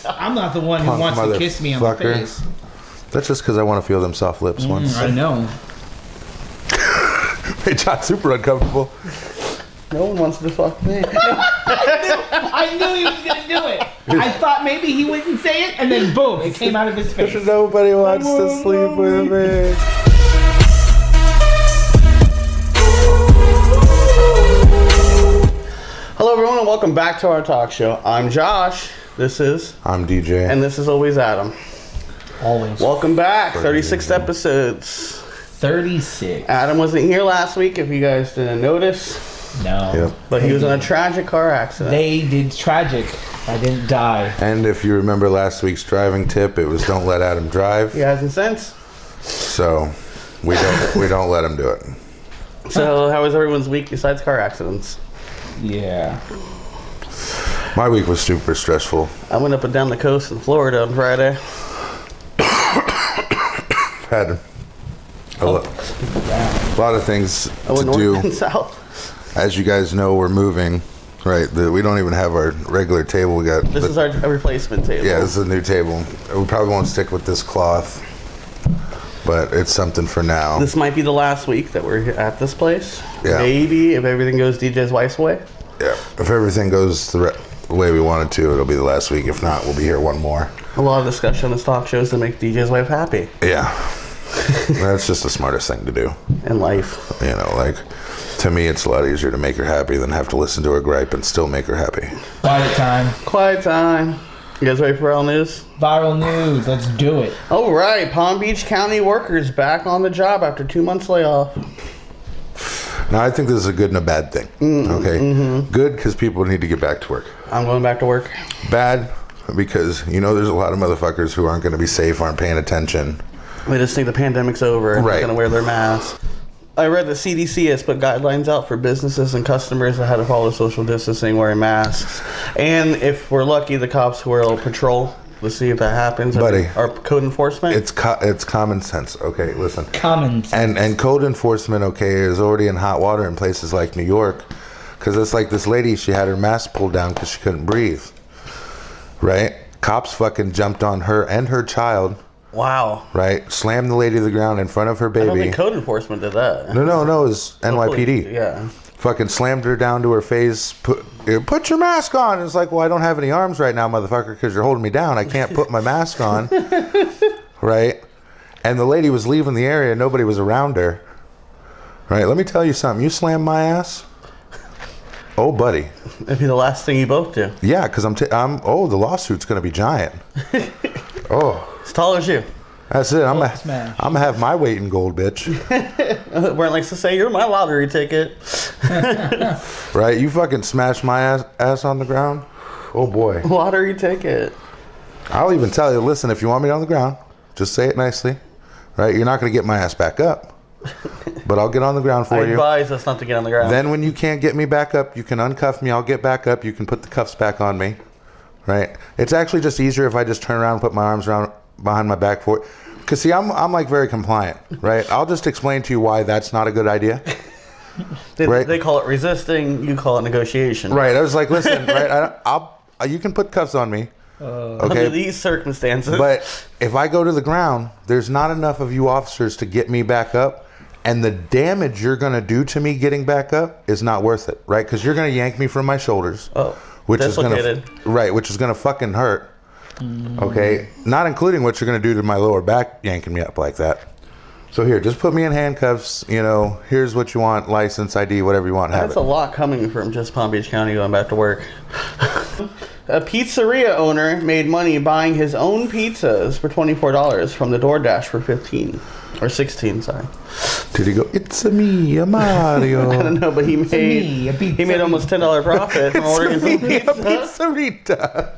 I'm not the one who wants to kiss me on the face. That's just because I want to feel them soft lips once. I know. It got super uncomfortable. No one wants to fuck me. I knew he was going to do it. I thought maybe he wouldn't say it, and then boom, it came out of his face. Nobody wants to sleep with me. Hello everyone and welcome back to our talk show. I'm Josh. I'm DJ. And this is always Adam. Always. Welcome back. 36 episodes. 36. Adam wasn't here last week if you guys didn't notice. No. Yep. But he was in a tragic car accident. They did tragic. I didn't die. And if you remember last week's driving tip, it was don't let Adam drive. He hasn't since. So we don't let him do it. So how was everyone's week besides car accidents? Yeah. My week was super stressful. I went up and down the coast in Florida on Friday. Had a lot of things I went to do. north and south. As you guys know, we're moving. Right, we don't even have our regular table. We got This is our replacement table. Yeah, this is a new table. We probably won't stick with this cloth, but it's something for now. This might be the last week that we're at this place. Yeah. Maybe if everything goes DJ's wife's way. Yeah, if everything goes the way we want it to, it'll be the last week. If not, we'll be here one more. A lot of discussion on this talk shows to make DJ's wife happy. Yeah, that's just the smartest thing to do. In life. You know, like, to me, it's a lot easier to make her happy than have to listen to her gripe and still make her happy. Quiet time. Quiet time. You guys ready for viral news? Viral news. Let's do it. All right. Palm Beach County workers back on the job after 2 months layoff. Now, I think this is a good and a bad thing. Okay? Mm-hmm. Good, because people need to get back to work. I'm going back to work. Bad, because, you know, there's a lot of motherfuckers who aren't going to be safe, aren't paying attention. They just think the pandemic's over and Right. they're going to wear their masks. I read the CDC has put guidelines out for businesses and customers on how to follow social distancing, wearing masks. And if we're lucky, the cops will patrol. Let's see if that happens. Buddy. Or code enforcement. It's common sense. Okay, listen. Common sense. And code enforcement, okay, is already in hot water in places like New York. Because it's like this lady, she had her mask pulled down because she couldn't breathe. Right? Cops fucking jumped on her and her child. Wow. Right? Slammed the lady to the ground in front of her baby. I don't think code enforcement did that. No, it was NYPD. Yeah. Fucking slammed her down to her face. Put your mask on. It's like, well, I don't have any arms right now, motherfucker, because you're holding me down. I can't put my mask on. Right? And the lady was leaving the area. Nobody was around her. Right? Let me tell you something. You slam my ass. Oh, buddy. It'd be the last thing you both do. Yeah, because the lawsuit's going to be giant. Oh. As tall as you. That's it. I'm gonna have my weight in gold, bitch. Brent likes to say, you're my lottery ticket. Right? You fucking smash my ass on the ground. Oh, boy. Lottery ticket. I'll even tell you, listen, if you want me on the ground, just say it nicely. Right? You're not going to get my ass back up. But I'll get on the ground for I you. advise us not to get on the ground. Then when you can't get me back up, you can uncuff me. I'll get back up. You can put the cuffs back on me. Right? It's actually just easier if I just turn around and put my arms around behind my back for it. Because, see, I'm like very compliant. Right? I'll just explain to you why that's not a good idea. They call it resisting. You call it negotiation. Right. I was like, listen, right? You can put cuffs on me. Okay. Under these circumstances. But if I go to the ground, there's not enough of you officers to get me back up. And the damage you're going to do to me getting back up is not worth it, right? Because you're going to yank me from my shoulders, which is going to fucking hurt. Okay, not including what you're going to do to my lower back, yanking me up like that. So here, just put me in handcuffs. You know, here's what you want: license, ID, whatever you want. That's a lot coming from just Palm Beach County going back to work. A pizzeria owner made money buying his own pizzas for $24 from the DoorDash for $15 or $16. Sorry. Did he go? It's a me, a Mario. I don't know, but he made almost $10 profit from ordering his own pizza. A pizzerita.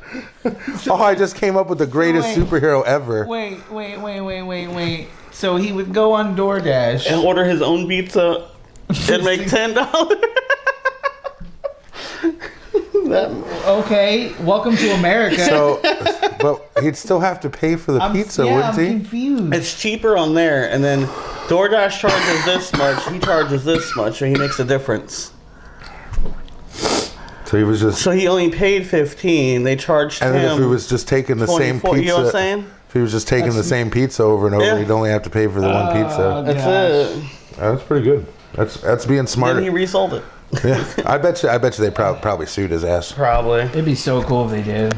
Oh, I just came up with the greatest superhero ever. Wait. So he would go on DoorDash and order his own pizza and make $10. Okay, welcome to America. So, but he'd still have to pay for the pizza, wouldn't he? I'm confused. It's cheaper on there, and then DoorDash charges this much, he charges this much, and he makes a difference. So he was just. So he only paid 15. They charged And him. then if he was just taking the same 24, pizza, you know what I'm saying? if he was just taking the same pizza over and over, Yeah. he'd only have to pay for the one pizza. That's it. That's pretty good. That's being smart. Then he resold it. Yeah, I bet you they probably sued his ass. Probably. It'd be so cool if they did.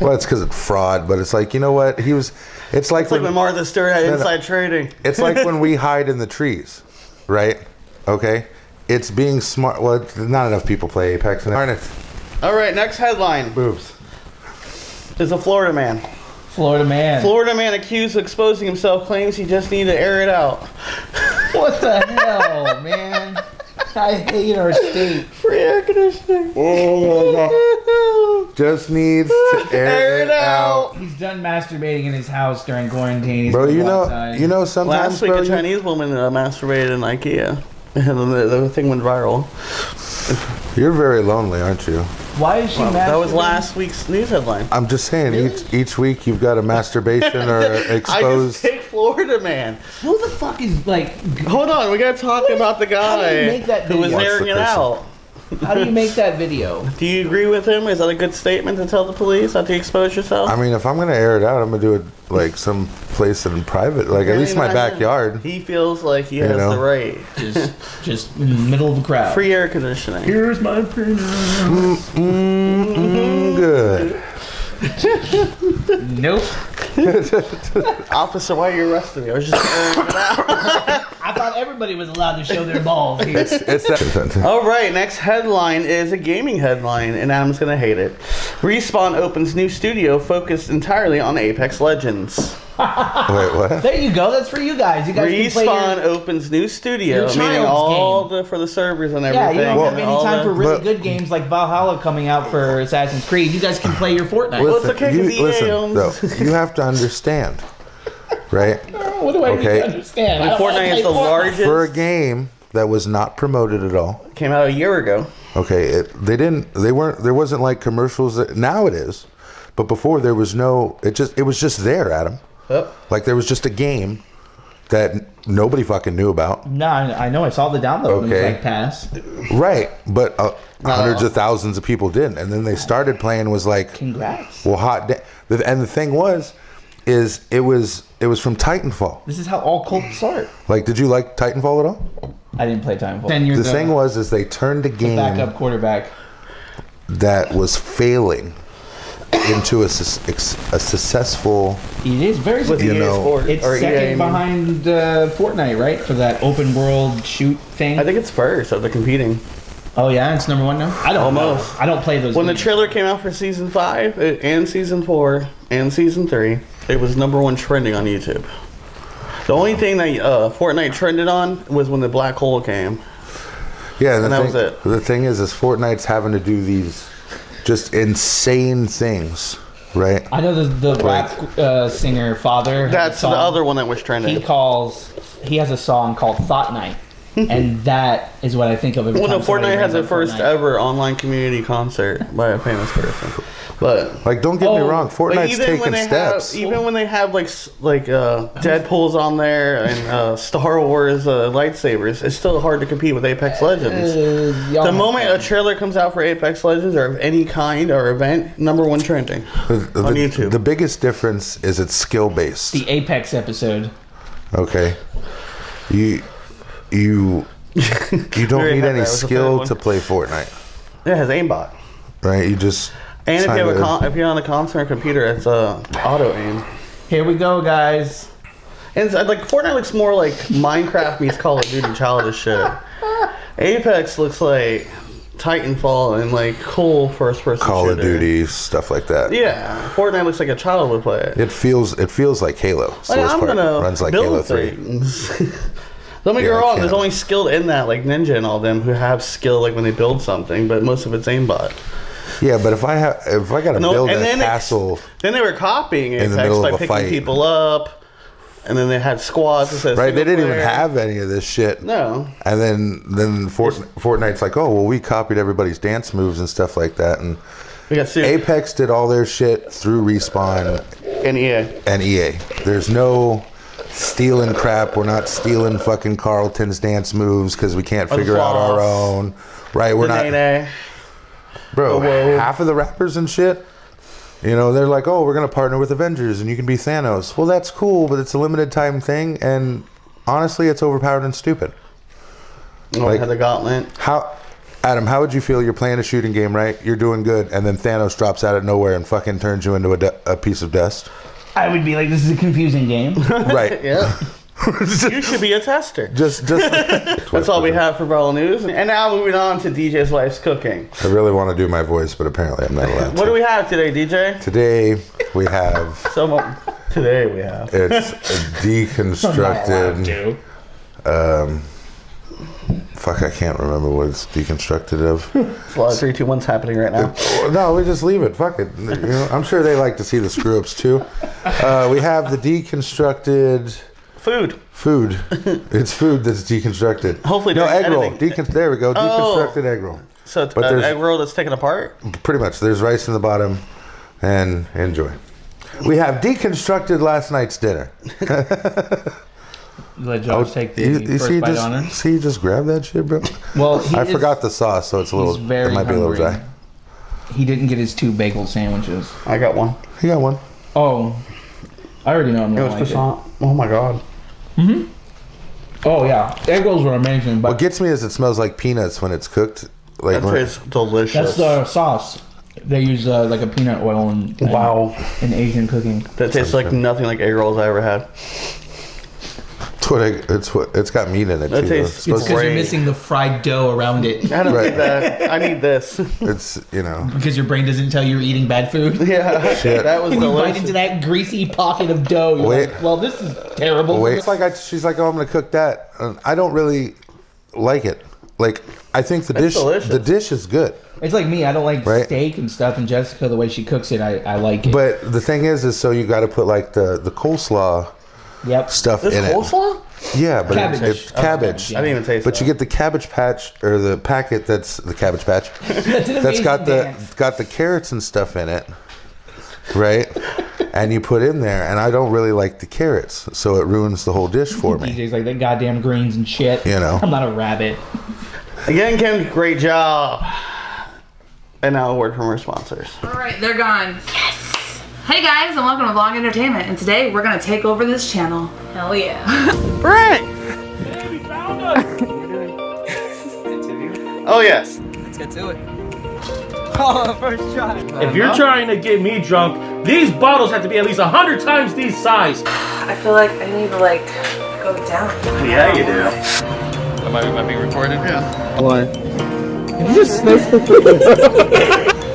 Well, it's because it's fraud, but it's like, you know what? It's like When Martha Stewart had inside trading. It's like when we hide in the trees, right? Okay, it's being smart. Well, not enough people play Apex, and aren't it? All right, next headline Boobs. is a Florida man. Florida man. Florida man accused of exposing himself claims he just needed to air it out. What the hell, man? I hate our state. Free air conditioning. Just needs to air it out. He's done masturbating in his house during quarantine. He's Bro, gonna you go know, outside. sometimes, Last week, bro, a Chinese woman masturbated in IKEA. And the thing went viral. you're very lonely, aren't you? Why is she masturbating? That was last week's news headline. I'm just saying, each week you've got a masturbation or I just exposed. picked Florida man. Who the fuck is like? Hold on, we gotta talk about the How do you guy make that who was video? Watch airing the it person. out. How do you make that video? Do you agree with him? Is that a good statement to tell the police not to expose yourself? I mean, if I'm gonna air it out, I'm gonna do it like some place in private, like at least my backyard. He feels like he has know? the right. Just in the middle of the crowd. Free air conditioning. Here's my penis. Good. Nope. Officer, why are you arresting me? I was just airing it out. I thought everybody was allowed to show their balls here. It's that. All right, next headline is a gaming headline, and Adam's gonna hate it. Respawn opens new studio focused entirely on Apex Legends. Wait, what? There you go. That's for you guys. You guys can play Respawn your... opens new studio, your meaning child's all game. for the servers and Yeah, everything. you don't have any all time the- for really But- good games like Valhalla coming out for Assassin's Creed. You guys can play your Fortnite. Well, it's okay, 'cause EA owns- though, you have to understand, right? What do I need Okay. to understand? And I don't wanna Fortnite is play the Fortnite. largest. For a game that was not promoted at all. Came out a year ago. Okay, there wasn't like commercials. Now it is, but before there was no. It was just there, Adam. Yep. Like there was just a game that nobody fucking knew about. No, I know. I saw the download. Okay. It was like pass. Right, but hundreds of thousands of people didn't, and then they started playing. Was like, Congrats. well, and the thing is it was from Titanfall. This is how all cults start. Like, did you like Titanfall at all? I didn't play Titanfall. 10 years The thing is they turned a game backup quarterback. that was failing into a successful. It is very With You EA know- Sports. It's or EA, second I mean. behind Fortnite, right? For that open world shoot thing. I think it's first of the competing. Oh yeah, it's number one now. I don't Almost. know. I don't play those. When the games. trailer came out for season 5 and season 4 and season 3, it was #1 trending on YouTube. The only thing that Fortnite trended on was when the black hole came. Yeah, And that was it. The thing is Fortnite's having to do these just insane things, right? I know the rap singer father. has a That's the song. other one that was trending. He has a song called Thought Night, and that is what I think of every Well, no, time somebody Fortnite had brings the up first Fortnite. ever online community concert by a famous person. But Like, don't get me Oh, wrong, but Fortnite's even when taking they steps. have, even when they have like Deadpool's on there and Star Wars lightsabers, it's still hard to compete with Apex Legends. The moment a trailer comes out for Apex Legends or of any kind or event, #1 trending on YouTube. The biggest difference is it's skill based. The Apex episode. Okay, you don't Very need happy any that was the third skill one. to play Fortnite, It has aimbot. right? You just And if you have sign if you're on a console or computer, it's auto aim. Here we go, guys. And it's, like Fortnite looks more like Minecraft meets Call of Duty childish shit. Apex looks like Titanfall and like cool first person Call of shooter. Duty stuff like that. Yeah, Fortnite looks like a child would play it. It feels like Halo. Like, Source I'm part gonna runs like build Halo 3. things. Don't make me Yeah, I wrong. There's can. only skilled in that, like Ninja and all them, who have skill like when they build something, but most of it's aimbot. Yeah, but if I got to No, build and a then castle, Then they were copying In the Apex middle by of a picking fight. people up, and then they had squads. That said right? They single didn't even player. have any of this shit. No. And then Fortnite's like, oh well, we copied everybody's dance moves and stuff like that. And We got sued. Apex did all their shit through Respawn And EA. and EA. There's no stealing crap. We're not stealing fucking Carlton's dance moves because we can't Or the figure out our floss. own. Right? We're The not. Nene. Bro, half of the rappers and shit, you know, they're like, oh, we're going to partner with Avengers and you can be Thanos. Well, that's cool, but it's a limited time thing. And honestly, it's overpowered and stupid. Like, had the gauntlet. Adam, how would you feel? You're playing a shooting game, right? You're doing good. And then Thanos drops out of nowhere and fucking turns you into a piece of dust. I would be like, this is a confusing game. Right. Yeah. You should be a tester. Just That's all we have for Brawler News. And now moving on to DJ's Wife's Cooking. I really want to do my voice, but apparently I'm not allowed to. What do we have today, DJ? Today we have... Today we have... It's a deconstructed... Fuck, I can't remember what it's deconstructed of. It's a lot of 3, 2, 1's happening right now. No, we just leave it. Fuck it. You know, I'm sure they like to see the screw-ups too. We have the deconstructed... Food. It's food that's deconstructed. Hopefully, no egg roll. editing. There we go. Deconstructed egg roll. So it's an egg roll that's taken apart. Pretty much. There's rice in the bottom, and enjoy. We have deconstructed last night's dinner. Let Josh take the first bite on her. See, you just grab that shit, bro. Well, I forgot the sauce, so it's a little. It might be a little dry. He didn't get his 2 bagel sandwiches. I got one. He got one. Oh, I already know I'm It gonna was like croissant. Oh my god. Mm-hmm. Oh yeah, egg rolls were amazing. But what gets me is it smells like peanuts when it's cooked. Like that tastes delicious. That's the sauce. They use like a peanut oil in Asian cooking. That tastes like nothing like egg rolls I ever had. It's got meat in it That too. tastes- It's because you're missing the fried dough around it. I don't need that. I need this. It's Because your brain doesn't tell you you're eating bad food. Yeah, Shit. that was When you bite delicious. into that greasy pocket of dough, you're Wait. like, well, this is terrible. Wait, it's like she's like, oh, I'm gonna cook that. And I don't really like it. Like I think the dish is good. It's like me. I don't like Right. steak and stuff. And Jessica, the way she cooks it, I like it. But the thing is so you got to put like the coleslaw stuff This in coleslaw? it. Yeah, but Cabbage. it's cabbage. I didn't even taste But you get the Cabbage Patch or the packet that's the Cabbage Patch. That's an That's got amazing dance. the carrots and stuff in it, right? And you put in there, and I don't really like the carrots, so it ruins the whole dish for me. DJ's like that goddamn greens and shit. You know. I'm not a rabbit. Again, Kim, great job. And now a word from our sponsors. All right, they're gone. Yes. Hey guys, and welcome to Vlog Entertainment. And today we're gonna take over this channel. Hell yeah. Brent! We found us! Oh yes. Let's get to it. Oh, first try. If you're trying to get me drunk, these bottles have to be at least 100 times these size. I feel like I need to go down. Yeah, you do. Am I being recorded? Yeah. What?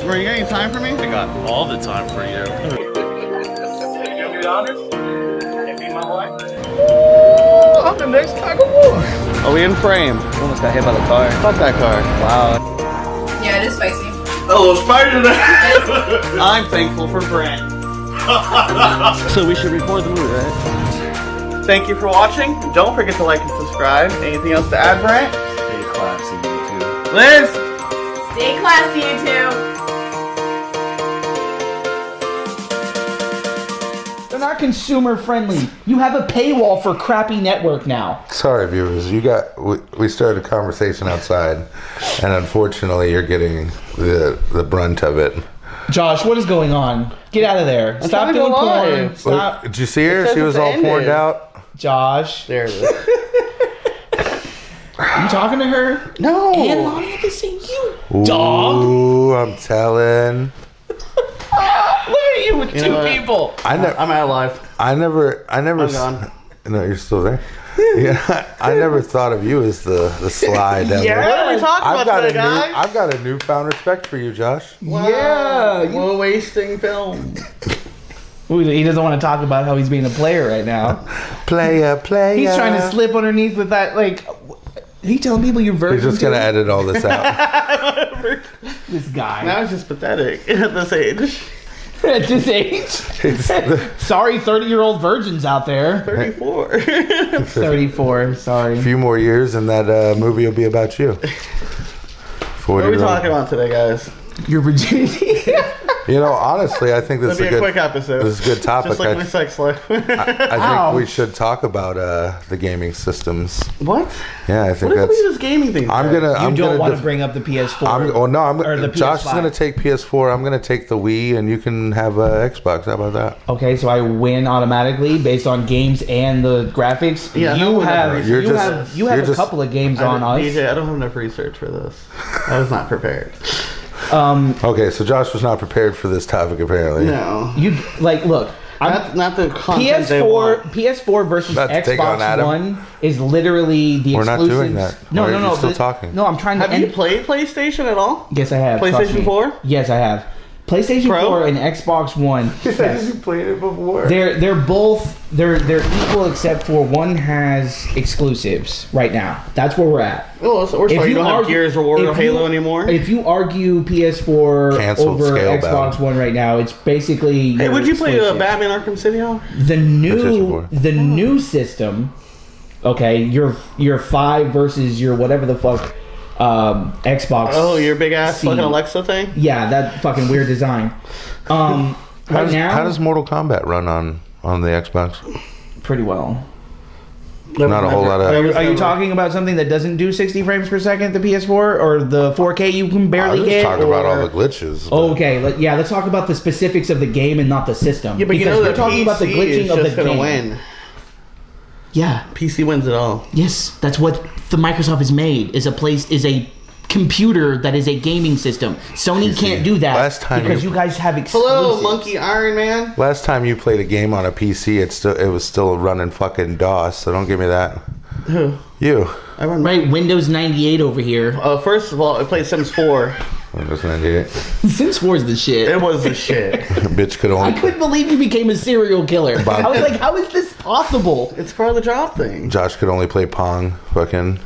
Bro, you got any time for me? I got all the time for you. To be honest, can't be my wife. I'm the next tug of war. Are we in frame? Almost got hit by the car. Fuck that car. Wow. Yeah, it is spicy. Oh, Spider-Man! I'm thankful for Brent. So we should record the movie, right? Thank you for watching. Don't forget to like and subscribe. Anything else to add, Brent? Stay classy, YouTube. Liz! Stay classy, you two. They're not consumer friendly. You have a paywall for crappy network now. Sorry, viewers. We started a conversation outside, and unfortunately, you're getting the brunt of it. Josh, what is going on? Get out of there. Stop trying to doing go porn. live. Stop. Did you see her? It says She was it's all porned ended. out. Josh, There it is. you talking to her? No! And Lonnie at the same you. Dog. Ooh, I'm telling. Look at you with You two know what? people. I'm out alive. I never. I'm gone. No, you're still there. Yeah, I never thought of you as the sly devil. Yeah. What are we talking I've about got today, guys? I've got a newfound respect for you, Josh. Wow. Yeah, you- We're wasting film. Ooh, he doesn't want to talk about how he's being a player right now. Player. He's trying to slip underneath with that, like, he telling people you're virgin. He's just gonna too? edit all this out. This guy. Now it's just pathetic at this age. At this age. Sorry, 30-year-old virgins out there. 34. 34, sorry. A few more years, and that movie will be about you. 40. What are we talking about today, guys? Your virginity. You know, honestly, I think this That'd is be a a good quick episode. This is a good topic. Just like my sex life. I think we should talk about the gaming systems. What? Yeah, I think What is that's. this gaming thing? I'm gonna. You I'm don't gonna want to bring up the PS4. Or the Josh is PS5. gonna take PS4. I'm gonna take the Wii, and you can have Xbox. How about that? Okay, so I win automatically based on games and the graphics. Yeah, you no, have you're you just- have you you're have a just- couple of games on us. DJ, I don't have enough research for this. I was not prepared. Okay, so Josh was not prepared for this topic apparently. No. You like look. Not the content they want. PS4 versus Not to take on Xbox Adam. One is literally the We're not exclusives. doing that. No, Why no, are no. you still but- talking? No, I'm trying to. Have you played PlayStation at all? Yes, I have. trust PlayStation me. 4? Yes, I have. PlayStation Pro? 4 and Xbox One. Yes. You played it before. They're both they're equal except for one has exclusives right now. That's where we're at. Oh, so we're sorry you don't have Gears or War or if Halo you- anymore? If you argue PS4 Canceled over scale Xbox bound. One right now, it's basically Hey, your would you play exclusive. Batman Arkham City on? The PlayStation 4. new system? Okay, your 5 versus your whatever the fuck Xbox. Oh, your big ass C. fucking Alexa thing? Yeah, that fucking weird design. How Right does, now, how does Mortal Kombat run on the Xbox? pretty well. Not a whole lot of. Are you talking about something that doesn't do 60 frames per second, the PS4, or the 4K you can I barely was get? talking about all or- the glitches. but- Okay, let's talk about the specifics of the game and not the system. Yeah, but you Because know we're the talking PC about the glitching is of the just gonna game. win. Yeah, PC wins it all. yes, that's what the Microsoft has made is a computer that is a gaming system. Sony can't do that Last time because you- you guys have exclusives. Hello, Monkey Iron Man. Last time you played a game on a PC, it was still running fucking DOS. So don't give me that. Who? You. I run. Right, Windows 98 over here. First of all, I played Sims 4. Windows 98. Sims 4 is the shit. It was the shit. Bitch could I only. couldn't believe you became a serial killer. Bob- I was like, how is this possible? It's part of the job thing. Josh could only play Pong. Fucking.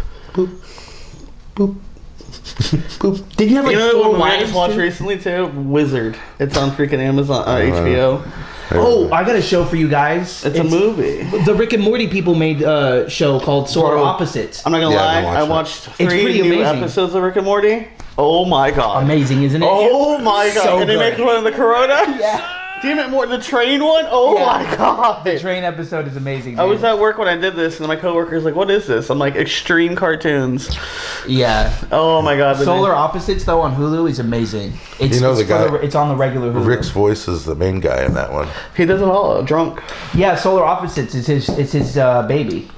Did you have like You know 4 what movie I wives just watched too? recently too? Wizard. It's on freaking Amazon, HBO. Oh, I got a show for you guys. It's a movie. The Rick and Morty people made a show called Solar Bro, Opposites. I'm not gonna Yeah, I lie. haven't I watched watched It's 3 pretty new amazing. episodes of Rick and Morty. Oh my god. Amazing, isn't it? Oh my god. So and they good. make one of the Corona? Yeah. Damn it, more the train one? Oh Yeah. my god. The train episode is amazing. I was dude. at work when I did this, and my coworker's like, "What is this?" I'm like, "Extreme cartoons." Yeah. Oh my god. Solar Opposites though on Hulu is amazing. It's, You know it's the guy- it's on the regular Hulu. Rick's voice is the main guy in that one. He does it all drunk. Yeah, Solar Opposites is his baby.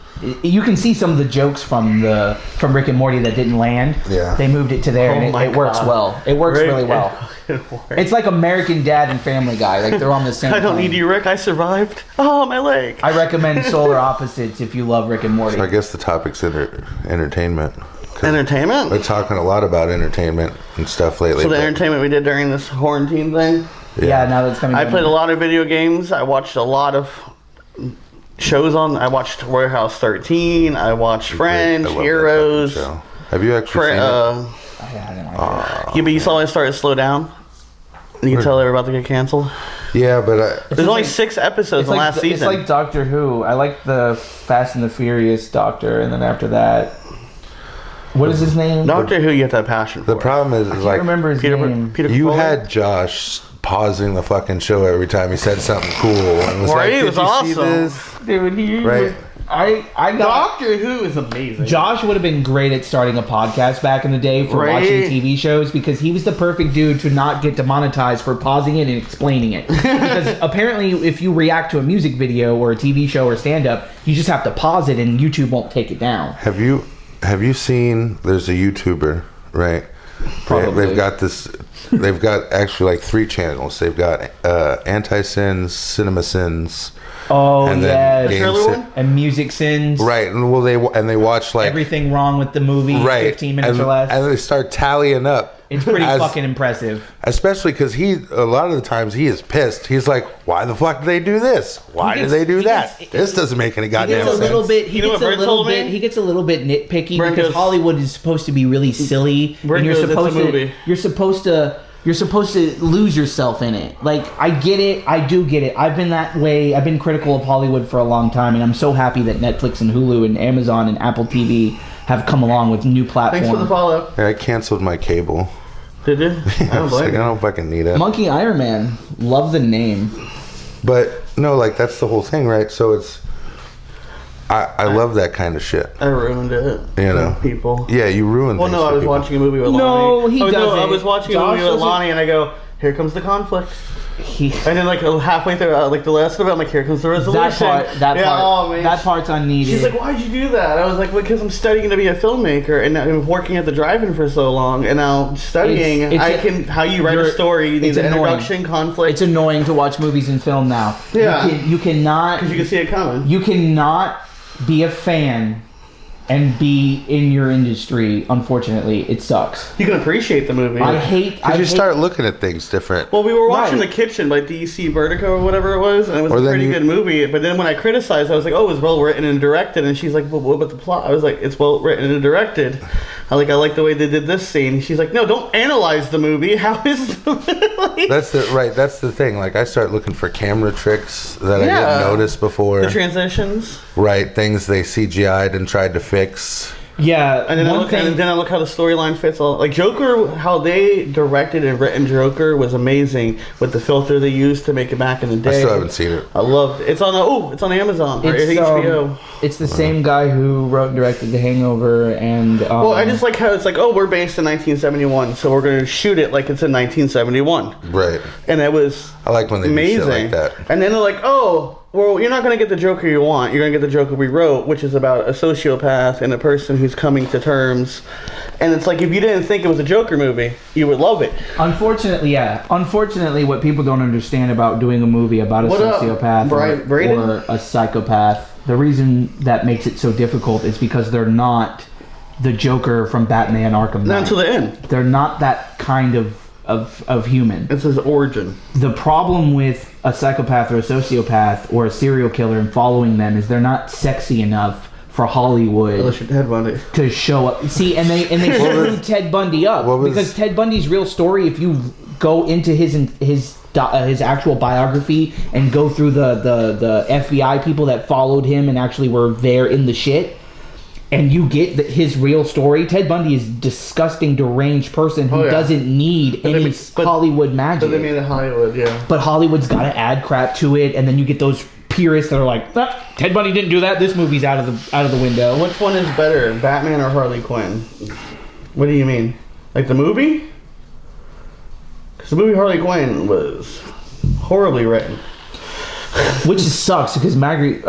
You can see some of the jokes from Rick and Morty that didn't land. Yeah. They moved it to there, Oh and my it works God. well. It works Rick really well. and Morty. It's like American Dad and Family Guy. Like they're on the same. I don't plane. need you, Rick. I survived. Oh, my leg. I recommend Solar Opposites if you love Rick and Morty. So I guess the topic's entertainment. 'Cause Entertainment? We're talking a lot about entertainment and stuff lately. So the but- entertainment we did during this quarantine thing. Yeah, now that's coming. I to played an a end. lot of video games. I watched a lot of shows on. I watched Warehouse 13. I watched I Friends, love that Heroes. fucking show. Have you actually seen it? I don't know. Yeah, but you saw it started to slow down. You can tell they were about to get canceled. Yeah, but There's only 6 episodes It's in like, last season. It's like Doctor Who. I like the Fast and the Furious Doctor, and then after that, what is his name? Doctor Who, you have to have passion for. the problem is I can't like remember his Peter, name. Peter you Capaldi? had Josh pausing the fucking show every time he said something cool and was Right, like, it "Did was you awesome. see this?" Dude, he Right. I got. Doctor Who is amazing. Josh would have been great at starting a podcast back in the day for Right. watching TV shows because he was the perfect dude to not get demonetized for pausing it and explaining it. Because apparently, if you react to a music video or a TV show or stand up, you just have to pause it and YouTube won't take it down. Have you seen? There's a YouTuber, right? Probably. They've got this. They've got actually like 3 channels. They've got Anti Sins, Cinema Sins, Oh and then yes, Game Trailer Sin- one? and music sins. Right, and well, they watch like Everything wrong with the movie. right, 15 minutes and, or less. and they start tallying up. It's pretty as- fucking impressive. Especially because a lot of the times he is pissed. He's like, "Why the fuck did they do this? Why He gets- did they do he that? gets- This doesn't make any He goddamn gets a sense." little bit. He You know gets what a Brent little told bit. me? He gets a little bit nitpicky Brent because goes- Hollywood is supposed to be really silly, Brent and you're goes, "It's a supposed to. movie." You're supposed to lose yourself in it. Like I get it. I do get it. I've been that way. I've been critical of Hollywood for a long time, and I'm so happy that Netflix and Hulu and Amazon and Apple TV have come along with new platforms. Thanks for the follow. Yeah, I canceled my cable. Did you? I don't It's like, blame I you. don't fucking need it. Monkey Iron Man. Love the name. But no, like that's the whole thing, right? So it's I love that kind of shit. I ruined it. You know. People. Yeah, you ruined Well, things no, for I was people. watching a movie with Lonnie. No, he No, I doesn't. was watching a Josh movie with doesn't- Lonnie, and I go, "Here comes the conflict." He, And then, like halfway through, like the last of it, I'm like, "Here comes the resolution." that part's unneeded. She's like, "Why'd you do that?" I was like, "Because I'm studying to be a filmmaker, and I'm working at the drive-in for so long, and now studying, how you write a story. You need it's the annoying. introduction, conflict. It's annoying to watch movies and film now. Yeah. You cannot. Because you can see it coming. You cannot be a fan and be in your industry. Unfortunately, it sucks. You can appreciate the movie. I hate. Because you start looking at things different. Well, we were watching Right. The Kitchen by DC Vertigo or whatever it was, and it was Or a then pretty you- good movie. But then when I criticized, I was like, "Oh, it was well written and directed." And she's like, "Well, what about the plot?" I was like, "It's well written and directed." I like the way they did this scene. She's like, "No, don't analyze the movie. How is the like, That's the thing. Like I start looking for camera tricks that I Yeah. didn't notice before. the transitions?" Right, things they CGI'd and tried to fix. Yeah. And then I look how the storyline fits all. Like Joker, how they directed and written Joker was amazing with the filter they used to make it back in the day. I still haven't seen it. I loved it. It's on Amazon or HBO. It's the same guy who wrote and directed The Hangover and. Well, I just like how it's like, oh, we're based in 1971, so we're going to shoot it like it's in 1971. Right. And it was I like when they amazing. do shit like that. And then they're like, oh, well, you're not going to get the Joker you want. You're going to get the Joker we wrote, which is about a sociopath and a person who's coming to terms. And it's like, if you didn't think it was a Joker movie, you would love it. Unfortunately, yeah. Unfortunately, what people don't understand about doing a movie about a What up, sociopath Braden? or a psychopath, the reason that makes it so difficult is because they're not the Joker from Batman Arkham Knight. Not until the end. They're not that kind of human. It's his origin. The problem with a psychopath or a sociopath or a serial killer and following them is they're not sexy enough for Hollywood Unless you're Ted Bundy. to show up. See, and they screwed Ted Bundy up because Ted Bundy's real story, if you go into his actual biography and go through the FBI people that followed him and actually were there in the shit, and you get his real story, Ted Bundy is a disgusting, deranged person who doesn't need any Hollywood magic. But they made it Hollywood, yeah. But Hollywood's got to add crap to it, and then you get those purists that are like, ah, Ted Bundy didn't do that. This movie's out of the window. Which one is better, Batman or Harley Quinn? What do you mean? Like the movie? Because the movie Harley Quinn was horribly written. Which sucks because Margaret,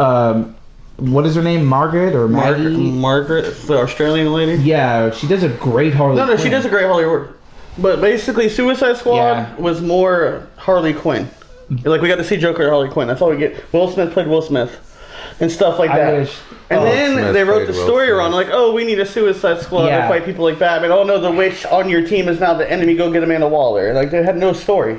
what is her name? Margaret or Maggie? Margaret, the Australian lady? Yeah, she does a great Harley No, Quinn. she does a great Harley work. But basically, Suicide Squad was more Harley Quinn. Like, we got to see Joker and Harley Quinn. That's all we get. Will Smith played Will Smith. And stuff like that. And then Smith they wrote played the Will story Smith. around, like, oh, we need a Suicide Squad to fight people like Batman. Oh, no, the witch on your team is now the enemy. Go get Amanda Waller. Like, they had no story.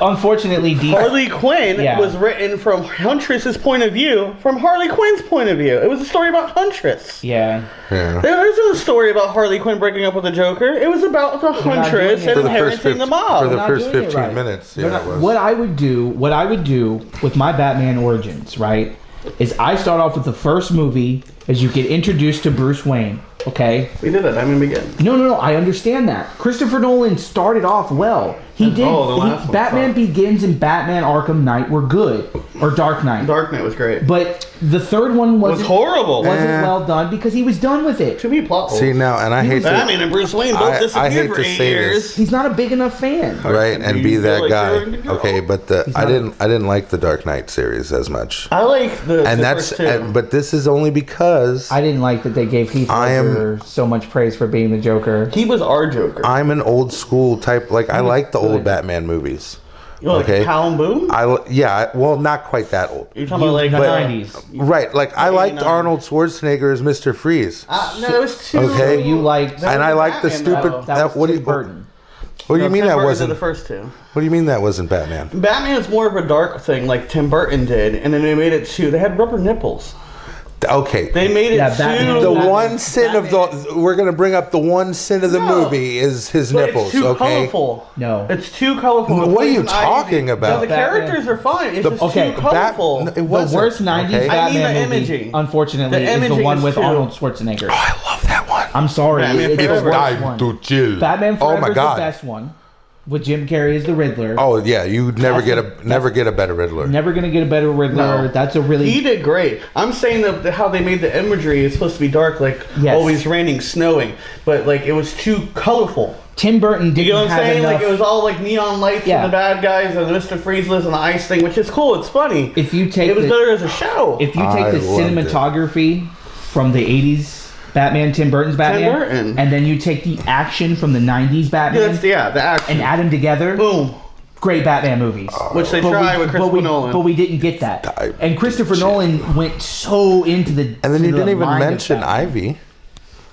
Unfortunately, Harley Quinn was written from Huntress's point of view, from Harley Quinn's point of view. It was a story about Huntress. Yeah. There isn't a story about Harley Quinn breaking up with the Joker. It was about the Huntress and inheriting the mob. For the not first doing it 15 right. minutes. They're Yeah, not- it was. what I would do with my Batman origins, right, is I start off with the first movie as you get introduced to Bruce Wayne. Okay. We did that. Batman Begins. No. I understand that. Christopher Nolan started off well. He did. the last one Batman sucked. Begins and Batman Arkham Knight were good, or Dark Knight. Dark Knight was great. But the third one was wasn't horrible. Wasn't well done because he was done with it. Too many plot holes. See, now, and I hate Batman to, and Bruce Wayne both I disappeared hate for to 8 say years. this. He's not a big enough fan. Right, and You be feel that like guy. you're in control. Okay, but I didn't like the Dark Knight series as much. I like the And that's first two. but this is only because I didn't like that they gave Heath Ledger so much praise for being the Joker. He was our Joker. I'm an old school type. Like I like the old Batman movies. You like okay. Callum Boone? Well, not quite that old. You're talking about like the 90s. Right, like I liked 89. Arnold Schwarzenegger as Mr. Freeze. No, that was too. Okay. You liked, That And was I like the Batman, stupid. though. that was what do Tim you? Burton. What do you mean Tim that Burton wasn't? did the first two. What do you mean that wasn't Batman? Batman's more of a dark thing, like Tim Burton did, and then they made it too. They had rubber nipples. Okay. They made it Yeah, too. Batman- The Batman- one sin of the we're gonna bring up the one sin of the No. movie is his But nipples. It's too Okay. colorful. No. It's too colorful. What are you Poison talking Ivy. about? No, the Batman- characters are fine. It's just okay, too colorful. It The wasn't. worst 90s okay? I mean Batman the movie, imaging. unfortunately, The is the imaging one is with too- Arnold Schwarzenegger. I love that one. I'm sorry. Batman It's the Forever. worst Time one. to chill. Batman Oh Forever my is the God. best one. With Jim Carrey as the Riddler. Oh yeah, you never get a better Riddler. Never gonna get a better Riddler. No. That's a really. He did great. I'm saying that how they made the imagery is supposed to be dark, like Yes. always raining, snowing, but like it was too colorful. Tim Burton didn't You know what I'm have saying? enough. Like it was all like neon lights Yeah. and the bad guys and Mr. Freeze lives and the ice thing, which is cool. It's funny. If you take it was the- better as a show. If you I take the loved it. cinematography from the 80s Batman, Tim Burton's Batman, Burton. and then you take the action from the 90s Batman the action. and add them together, Boom. great Batman movies. Which they But tried we- with Christopher Nolan. But we didn't get that. And Christopher Nolan went so into the. And then to you the didn't even mind of mention Batman. Ivy,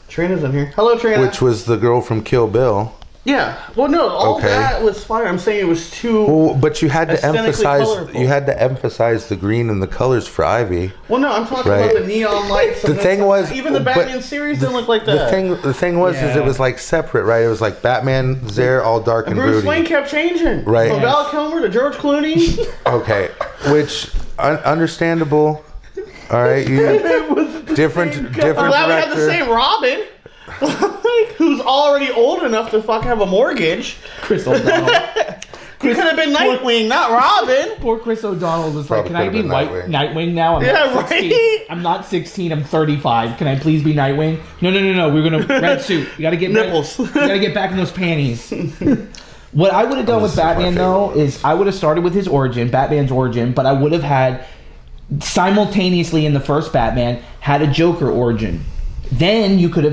Trina's in here. Hello, Trina. which was the girl from Kill Bill. Yeah. Well, no, all Okay. that was fine. I'm saying it was too. Well, but you had to Aesthetically emphasize colorful. the green and the colors for Ivy. Well, no, I'm talking Right. about the neon lights. The and thing stuff. was, even the but Batman series didn't look like that. The thing was, is it was like separate, right? It was like Batman's there, all dark and Bruce broody. Wayne kept changing. Right. From Val Kilmer to George Clooney. Okay, which understandable. All right, you different I'm glad we had the director. same Robin. Like, who's already old enough to fuck have a mortgage. Chris O'Donnell. He could have been Nightwing, not Robin. Poor Chris O'Donnell was like, Probably "Can I be could've been Nightwing now? I'm Yeah, not 16. right? I'm not 16. I'm 35. Can I please be Nightwing? No. We're gonna red suit. You gotta get Nipples. You gotta get back in those panties." What I would have done with This is my Batman favorite though one. is I would have started with his origin, Batman's origin, but I would have had simultaneously in the first Batman had a Joker origin. Then you could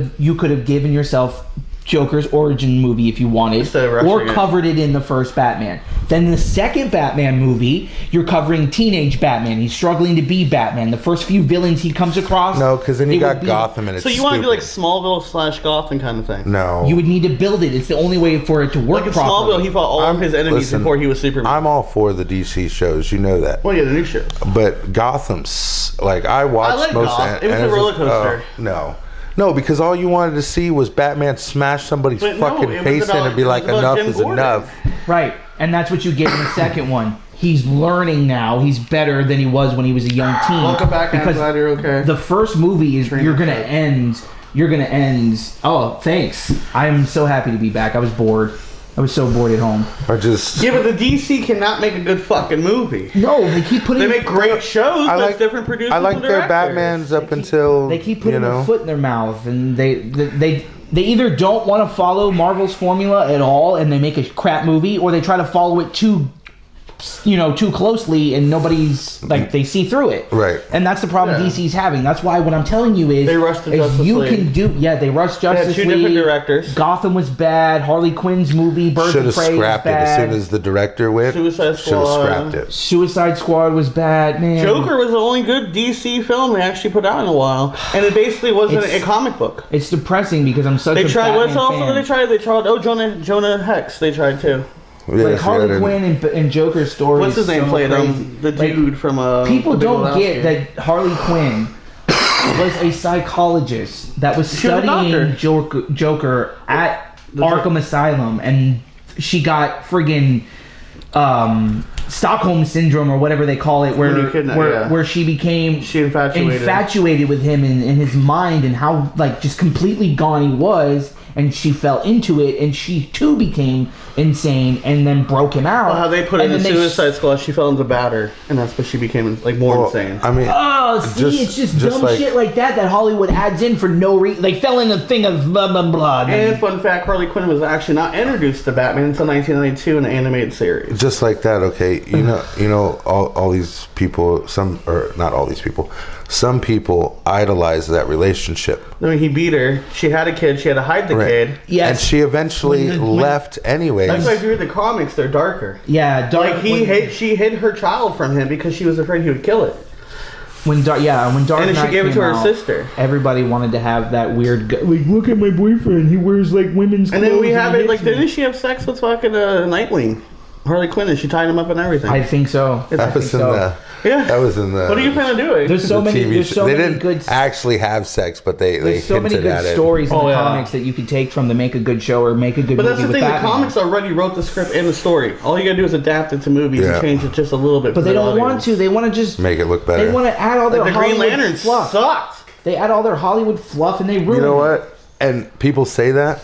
have given yourself Joker's origin movie if you wanted, Instead of rushing or it. covered it in the first Batman. Then the second Batman movie, you're covering teenage Batman. He's struggling to be Batman. The first few villains he comes across. No, because then you it would got be- Gotham and it's So you want to do like stupid. Smallville / Gotham kind of thing? No, You would need to build it. It's the only way for it to work Like in properly. Smallville, he fought all of his enemies listen, before he was Superman. I'm all for the DC shows, you know that. Well, yeah, the new show. But Gotham's like I watched like most. Gotham. It was and a it's roller just- coaster. No, because all you wanted to see was Batman smash somebody's But no, fucking it was face in about- and be it was like, about enough Jim is Gordon. enough. Right. And that's what you get in the second one. He's learning now. He's better than he was when he was a young teen. Welcome back. I'm Because glad you're okay. the first movie is you're gonna end. Oh, thanks. I'm so happy to be back. I was bored. I was so bored at home. Or just Yeah, but the DC cannot make a good fucking movie. No, they keep putting. They make great shows, I but like it's different producers. I like and their directors. Batmans up until They keep you putting know. their foot in their mouth, and they either don't want to follow Marvel's formula at all, and they make a crap movie, or they try to follow it too closely, and nobody's like they see through it. Right. And that's the problem Yeah. DC's having. That's why what I'm telling you is They rushed the is Justice you League. can do they rushed They had Justice two League. different directors. Gotham was bad. Harley Quinn's movie Birds Should of have Prey was scrapped it as bad. soon as the director went. Suicide Should have Squad. scrapped it. Suicide Squad was bad, man. Joker was the only good DC film they actually put out in a while, and it basically wasn't It's- a comic book. It's depressing because I'm such They a tried. Batman What's also fan. that they tried? They tried. Jonah Hex. They tried too. Yeah, Like see, I Harley didn't- Quinn and Joker's story. What's his is name? so Played crazy. the Like, dude from people The Big don't Lebowski. get that Harley Quinn was a psychologist that was She was a studying doctor. Joker at The Arkham Asylum, and she got friggin' Stockholm syndrome or whatever they call it, When where you kidnap- yeah. where she became She infatuated. with him in his mind, and how like just completely gone he was, and she fell into it, and she too became insane, and then broke him out. Well, how they put it And in the then they Suicide Squad, she fell into batter, and that's what she became like more Well, insane. I mean, Oh, see, it's just dumb like- shit like that Hollywood adds in for no reason. They fell in a thing of blah blah blah. And fun fact, Harley Quinn was actually not introduced to Batman until 1992 in the animated series. Just like that, okay. You know, all these people. Some or not all these people. Some people idolize that relationship. I mean, he beat her. She had a kid. She had to hide the Right. kid. Yes. And she eventually left anyways. That's why if you read the comics, they're darker. Yeah, Like she hid her child from him because she was afraid he would kill it. when Dark And then Knight she gave it to came her out, sister. Everybody wanted to have that weird like, look at my boyfriend. He wears like women's clothes. And then we have he it like, hits me. didn't she have sex with fucking Nightwing? Harley Quinn, and she tied him up and everything. I think so. I That think was in so. the. Yeah. That was in the. What are you planning on doing? There's so the many. TV There's show. so They many didn't good. actually have sex, but they There's so many hinted good at it. stories in Oh, the yeah. comics that you can take from to make a good show or make a good But movie that's the with thing, Batman. the comics already wrote the script and the story. All you gotta do is adapt it to movies Yeah. and change it just a little bit. But for they the don't want audience. to. They want to just Make it look better. They want to add all their Like the Green Hollywood Lantern fluff. sucked. They add all their Hollywood fluff and they ruin You know it. what? and people say that.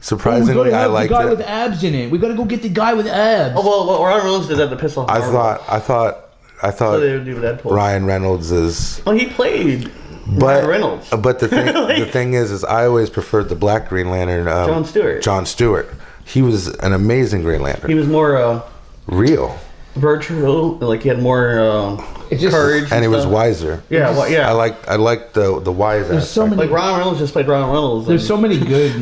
Surprisingly, I liked the guy it. with abs in it. We gotta go get the guy with abs. Oh well, Ryan Reynolds did that to piss off. I Marvel. thought So they would do Deadpool. Ryan Reynolds is. Well, he played Ryan Reynolds. But the thing, the thing is I always preferred the Black Green Lantern. John Stewart. He was an amazing Green Lantern. He was more real, virtual. Like he had more courage, and he was wiser. Yeah, well, yeah. I like the wise There's aspect. so many. Like Ryan Reynolds just played Ryan Reynolds. There's so many good.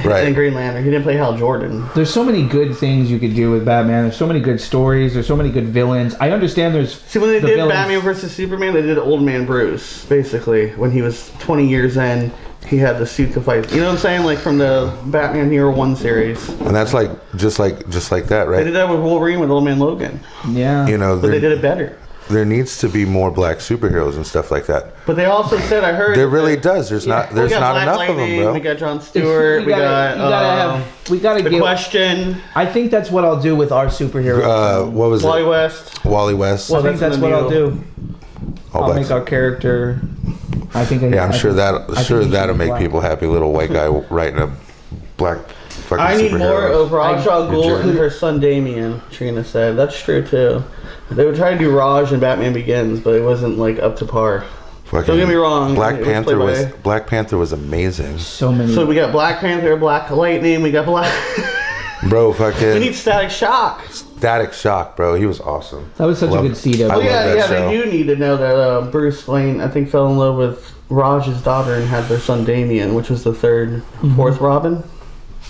Right. And Green Lantern. He didn't play Hal Jordan. There's so many good things you could do with Batman. There's so many good stories. There's so many good villains. I understand there's. See, when they did villains. Batman versus Superman, they did Old Man Bruce. Basically, when he was 20 years in, he had the suit to fight. You know what I'm saying? Like from the Batman Year One series. And that's like just like that, They right? did that with Wolverine with Old Man Logan, Yeah. You know, but they did it better. there needs to be more black superheroes and stuff like that. But they also said, I heard There really does. There's not we got not Black enough Lightning, of them, bro. We got Jon Stewart. We gotta The get. Question. I think that's what I'll do with our superheroes. What was Wally it? West. Wally West. I Well, think that's that's in the what I'll deal. do. All I'll black. make our character. I think. Yeah, I'm sure I think he that'll should be make black. people happy. Little white guy writing a black fucking I need superhero. more of Ra's al Ghul You're and her son Damien, Trina said. That's true too. They would try to do Raj in Batman Begins, but it wasn't like up to par. Fucking Don't get me wrong. Black it was Panther played by- Black Panther was amazing, So many. So we got Black Panther, Black Lightning, we got Black. bro. we Fucking need Static Shock. Static Shock, bro. He was awesome. that was such Love- a good seed. I Oh love yeah, that yeah. show. They do need to know that Bruce Wayne, I think, fell in love with Raj's daughter and had their son Damien, which was the fourth Robin.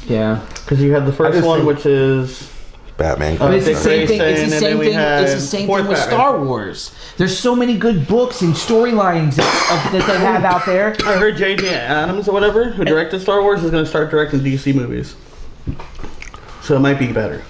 Yeah. Because you had the first just one, think- which is Batman. But it's the Dick same thing. It's Grayson, the and same then we thing. It's the had same fourth thing with Batman. Star Wars. There's so many good books and storylines that they have out there. I heard J.J. Abrams or whatever, who directed Star Wars, is going to start directing DC movies. So it might be better.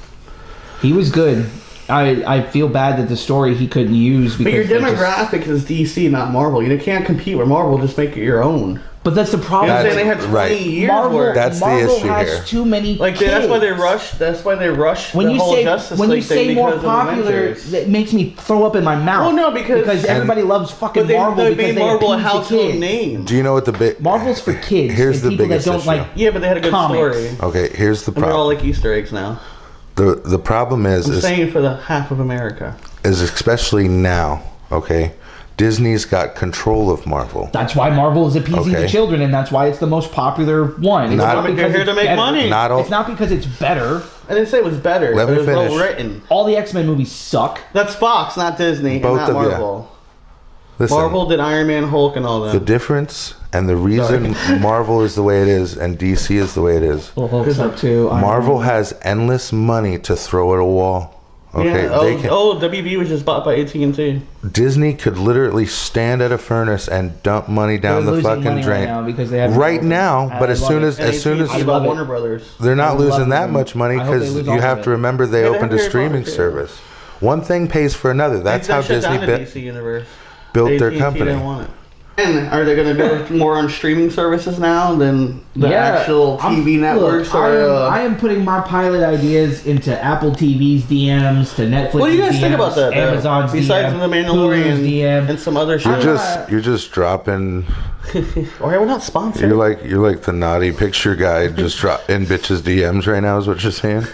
He was good. I feel bad that the story he couldn't use because But your they just- demographic is DC, not Marvel. You can't compete with Marvel. Just make it your own. But that's the You know problem. what I'm That's- saying? They had 20 right. years Marvel, worth. That's the Marvel issue has here. too many. Like that's why they kids. rush. That's why they rush When the you whole say Justice when you League thing say more because of popular, Avengers. that makes me throw up in my mouth. Well, no, because everybody loves fucking But they Marvel because made they Marvel a appease the household kids. name. Do you know what the big? Marvel's for kids. Here's and the people biggest that don't issue. like. Yeah, but they had a good Comics. story. Okay, here's the And they're all problem. like Easter eggs now. The problem I'm is saying for the half of America. especially now. Okay, Disney's got control of Marvel. That's why Marvel is appeasing Okay. the children, and that's why it's the most popular one. It's Not- They're because here it's to make better. money. Not all. It's not because it's better. I didn't say it was better. Let but me it was finish. well written. All the X-Men movies suck. That's Fox, not Disney, Both and of not you. Marvel. Listen, Marvel did Iron Man, Hulk, and all the that. difference and the reason Marvel is the way it is and DC is the way it is. Well, Hulk's up too. Marvel has endless money to throw at a wall. Okay, Yeah. they can. WB was just bought by AT&T. Disney could literally stand at a furnace and dump money down They're the losing fucking money drain. right now because they have Right now, but I as love soon it. as soon as AT&T I bought love it. Warner Brothers. they're not I losing love that it. much money I hope they because lose you all have of to it. remember they Yeah, they opened a have Harry streaming Potter, too. service. One thing pays for another. That's They how shut Disney down the DC universe. built their AT&T company. didn't want it. And are they going to do more on streaming services now than the actual TV networks? I am putting my pilot ideas into Apple TV's DMs, to Netflix. What do you guys DMs, think about that? though? Amazon's Besides DM, the Hulu's Mandalorian DM. and some other You're shit. just dropping. Or we're not sponsored. You're like the naughty picture guy just drop in bitches DMs right now. Is what you're saying?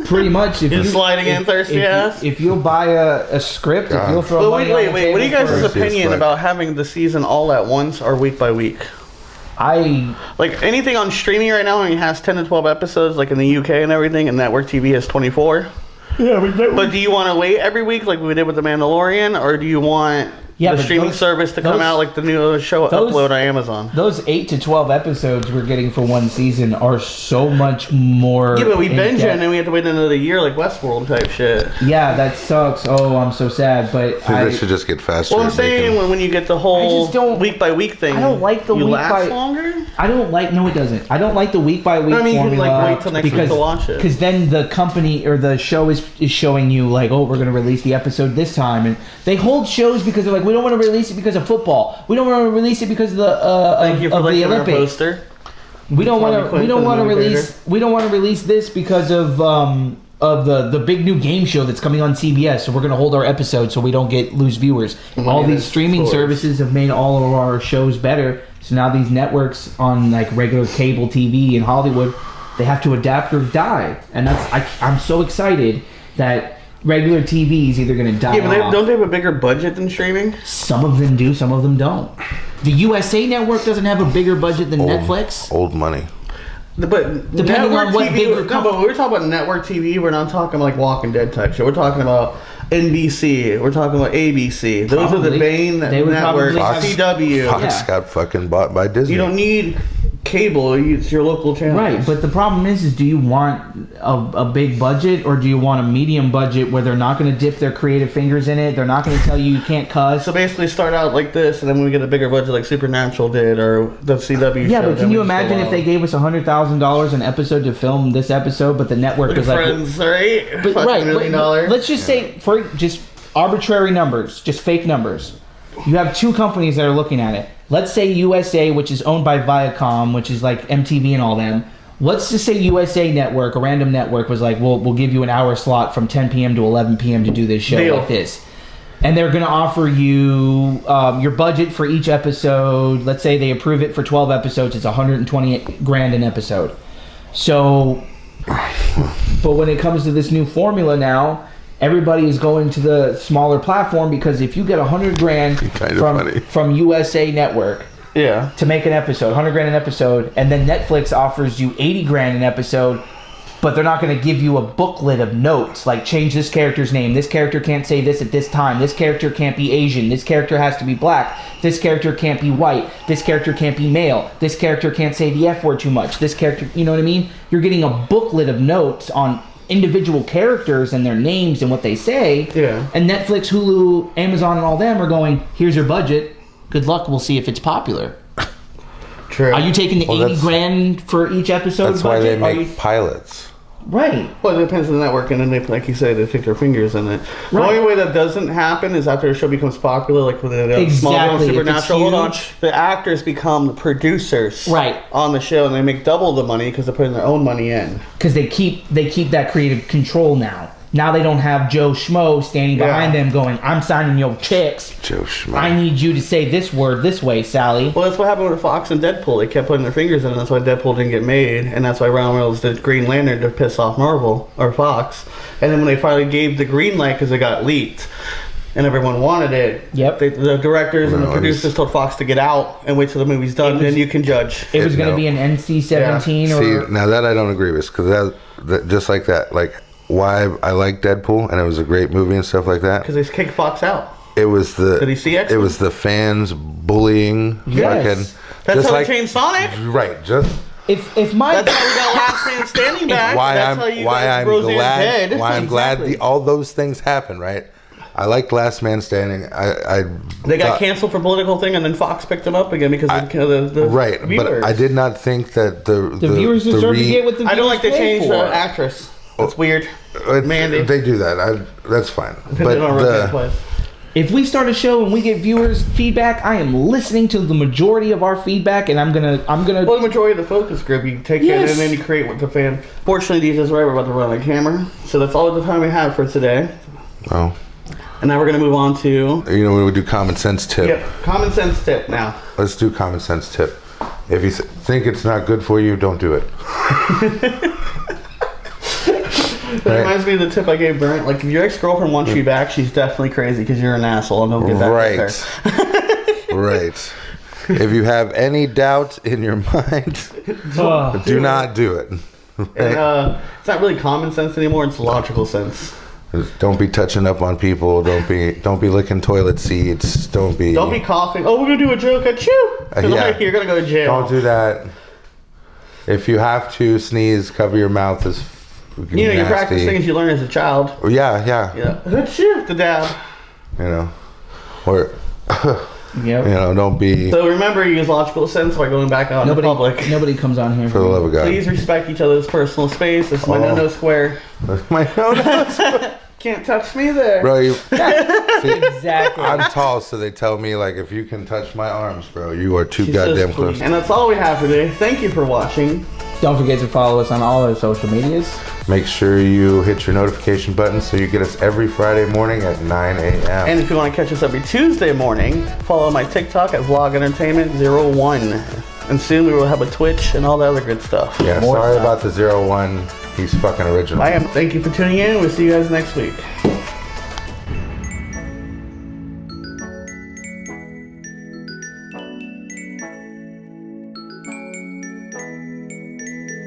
Pretty much. If You're you, sliding in, thirsty ass? If you'll buy a script, God. if you'll throw But money wait. on the What do you table guys' for- Thirsty as opinion fuck. about having the season all at once or week by week? I Like anything on streaming right now, and it has 10 to 12 episodes, like in the UK and everything, and network TV has 24. But do you want to wait every week, like we did with the Mandalorian, or do you want Yeah, the but streaming those- service to come those- out like the new show those- upload on Amazon? those 8 to 12 episodes we're getting for one season are so much more. Yeah, but we in binge it depth. and then we have to wait another year, like Westworld type shit. Yeah, that sucks. Oh, I'm so sad. But They should just get faster. Well, I'm at saying making- when you get the I whole just don't- week by week thing, I don't like the you week last by- longer. I don't like. No, it doesn't. I don't like the week by week I mean, you can, formula. like, wait till next week to watch it. Because then the company or the show is showing you like, oh, we're going to release the episode this time, and they hold shows because they're like, we don't want to release it because of football. We don't want to release it because of the Thank you for of the liking our Olympics. poster. We don't Harley want to. Quinn We don't for the want to movie release. theater. We don't want to release this because of the big new game show that's coming on CBS. So we're going to hold our episode so we don't lose viewers. All Yeah, these that's streaming sports. services have made all of our shows better. So now these networks on like regular cable TV in Hollywood, they have to adapt or die. And I'm so excited that regular TV is either going to die. Yeah, but don't they have a bigger budget than streaming? Some of them do, some of them don't. The USA Network doesn't have a bigger budget than Netflix. Old money. But depending on what bigger but we're talking about network TV. We're not talking like Walking Dead type shit. We're talking about NBC. We're talking about ABC. Those are the main networks. CW. Fox got fucking bought by Disney. You don't need cable. It's your local channel. Right, but the problem is do you want a big budget or do you want a medium budget where they're not going to dip their creative fingers in it? They're not going to tell you can't cuss. So basically start out like this, and then when we get a bigger budget like Supernatural did, or the CW yeah, show. but can you imagine if they gave us $100,000 an episode to film this episode, but the network was like... Friends, right? But, right, $1 million. Let's just say, for just arbitrary numbers, just fake numbers. You have two companies that are looking at it. Let's say USA, which is owned by Viacom, which is like MTV and all them. Let's just say USA Network, a random network, was like, we'll give you an hour slot from 10 p.m. to 11 p.m. to do this show like this. And they're going to offer you your budget for each episode. Let's say they approve it for 12 episodes. It's $120,000 an episode. So, but when it comes to this new formula now, everybody is going to the smaller platform because if you get $100,000 from USA Network to make an episode, $100,000 an episode, and then Netflix offers you $80,000 an episode, but they're not going to give you a booklet of notes like change this character's name, this character can't say this at this time, this character can't be Asian, this character has to be black, this character can't be white, this character can't be male, this character can't say the F word too much, this character, you know what I mean? You're getting a booklet of notes on individual characters and their names and what they say. Yeah. And Netflix, Hulu, Amazon, and all them are going, here's your budget. Good luck. We'll see if it's popular. True. Are you taking the $80,000 for each episode? That's why budget? they make pilots. Right. Well, it depends on the network, and then they, like you said, they stick their fingers in it. The only way that doesn't happen is after a show becomes popular, like with the Smallville and Supernatural. Hold on, the actors become the producers, on the show, and they make double the money because they're putting their own money in. Because they keep that creative control now. Now they don't have Joe Schmo standing behind them going, I'm signing your checks. Joe Schmo. I need you to say this word this way, Sally. Well, that's what happened with Fox and Deadpool. They kept putting their fingers in it. That's why Deadpool didn't get made. And that's why Ryan Reynolds did Green Lantern to piss off Marvel or Fox. And then when they finally gave the green light because it got leaked and everyone wanted it, the directors and the producers told Fox to get out and wait till the movie's done, and then you can judge. It was going to be an NC-17 or... See, now that I don't agree with, because that just like that, like... Why I like Deadpool and it was a great movie and stuff like that. Because they kicked Fox out. It was the. Did he see X-Men? It was the fans bullying. Yes. That's how they changed Sonic. Right. Just. If my. That's how we got Last Man Standing back. Why I'm glad all those things happened. Right. I liked Last Man Standing. They got canceled for political thing, and then Fox picked them up again because of the viewers. But I did not think that the viewers deserve to get what the viewers I don't like to change for. the actress. That's weird. Mandy. They do that. That's fine. But if we start a show and we get viewers feedback, I am listening to the majority of our feedback, and I'm gonna. Well, the majority of the focus group, you take it and then you create what the fan. Fortunately, DJ's right. We're about to run on camera, so that's all the time we have for today. Oh. And now we're gonna move on to. We do common sense tip. Yep, common sense tip now. Let's do common sense tip. If you think it's not good for you, don't do it. That reminds me of the tip I gave Brent. Like, if your ex-girlfriend wants you back, she's definitely crazy because you're an asshole and don't get back with her. Right. If you have any doubt in your mind, do not do it. And, it's not really common sense anymore. It's logical sense. Don't be touching up on people. Don't be licking toilet seats. Don't be coughing. Oh, we're gonna do a joke at you. You're gonna go to jail. Don't do that. If you have to sneeze, cover your mouth as. You practice things you learn as a child. Yeah. Achoo, the dab. Or. Don't be. So remember, you use logical sense by going back out in the public. Nobody comes on here for the love of God. Please respect each other's personal space. This is my no-no square. My no-no square. Can't touch me there. Bro, exactly. I'm tall, so they tell me, like, if you can touch my arms, bro, you are too goddamn close. And that's all we have today. Thank you for watching. Don't forget to follow us on all our social medias. Make sure you hit your notification button so you get us every Friday morning at 9 a.m. And if you want to catch us every Tuesday morning, follow my TikTok at vlogentertainment01. And soon we will have a Twitch and all that other good stuff. Yeah, sorry about the 01. He's fucking original. Thank you for tuning in. We'll see you guys next week.